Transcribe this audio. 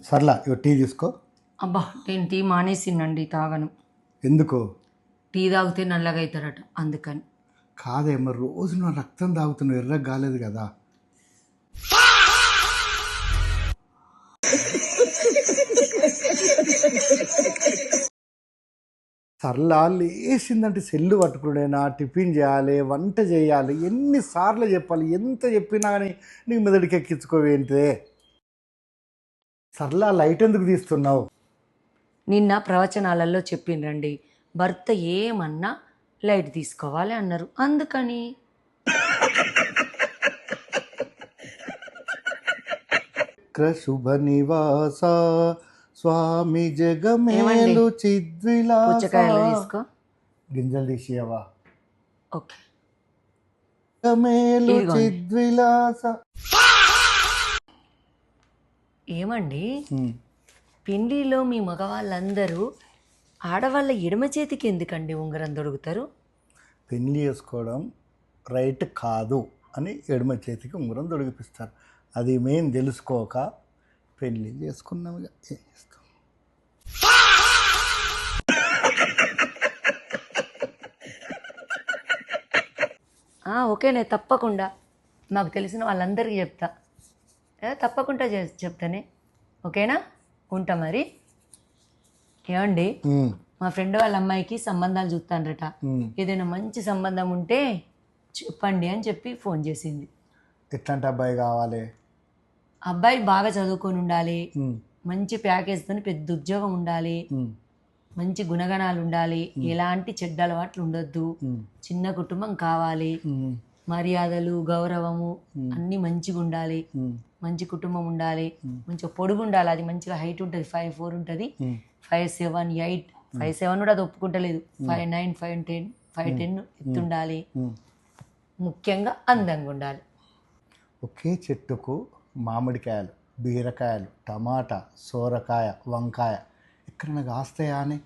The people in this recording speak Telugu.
సర్లా ఇవి టీ తీసుకో. అబ్బా నేను టీ మానేసిందండి, తాగను. ఎందుకు? టీ తాగితే నల్లగా అవుతారట, అందుకని. కాదే, మరి రోజు నువ్వు రక్తం తాగుతున్నావు, ఎర్రగా కాలేదు కదా. సర్లా లేచిందంటే సెల్లు పట్టుకునేనా, టిఫిన్ చేయాలి, వంట చేయాలి, ఎన్నిసార్లు చెప్పాలి, ఎంత చెప్పినా కానీ నీకు మెదడికి ఎక్కించుకోవేంటే. సర్లా లైట్ ఎందుకు తీస్తున్నావు? నిన్న ప్రవచనాలలో చెప్పిండ్రండి, భర్త ఏమన్నా లైట్ తీసుకోవాలి అన్నారు, అందుకని. శుభ నివాస స్వామి జగమేలు చిద్విలాస. పుచ్చకాయలు తీసుకో. గింజలు తీసియవా? ఓకే. జగమేలు ఇదిగోండి. చిద్విలాస. ఏమండి, పిండిలో మీ మగవాళ్ళందరూ ఆడవాళ్ళ ఎడమ చేతికి ఎందుకండి ఉంగరం దొరుకుతారు? పెళ్లి చేసుకోవడం రైట్ కాదు అని ఎడమ చేతికి ఉంగరం దొరికిపిస్తారు. అది మేము తెలుసుకోక పెళ్ళి చేసుకున్నాం. ఏం చేస్తాం? ఓకేనే, తప్పకుండా. మాకు తెలిసిన వాళ్ళందరికీ చెప్తా. తప్పకుండా చెప్తానే. ఓకేనా? ఉంటా మరి. ఏమండి, మా ఫ్రెండ్ వాళ్ళ అమ్మాయికి సంబంధాలు చూస్తానరట. ఏదైనా మంచి సంబంధం ఉంటే చెప్పండి అని చెప్పి ఫోన్ చేసింది. ఎట్లాంటి అబ్బాయి కావాలి? అబ్బాయి బాగా చదువుకొని ఉండాలి, మంచి ప్యాకేజ్తో పెద్ద ఉద్యోగం ఉండాలి, మంచి గుణగణాలు ఉండాలి, ఎలాంటి చెడ్డ అలవాట్లు ఉండొద్దు, చిన్న కుటుంబం కావాలి, మర్యాదలు గౌరవము అన్నీ మంచిగా ఉండాలి, మంచి కుటుంబం ఉండాలి, మంచిగా పొడుగు ఉండాలి. అది మంచిగా హైట్ ఉంటుంది, 5'4" ఉంటుంది, 5'7", 8, 5'7" కూడా అది ఒప్పుకుంటలేదు, 5'9", 5'10", 5'10" ఎత్తుండాలి, ముఖ్యంగా అందంగా ఉండాలి. ఒకే చెట్టుకు మామిడికాయలు, బీరకాయలు, టమాటా, సోరకాయ, వంకాయ ఎక్కడైనా కాస్తాయా అని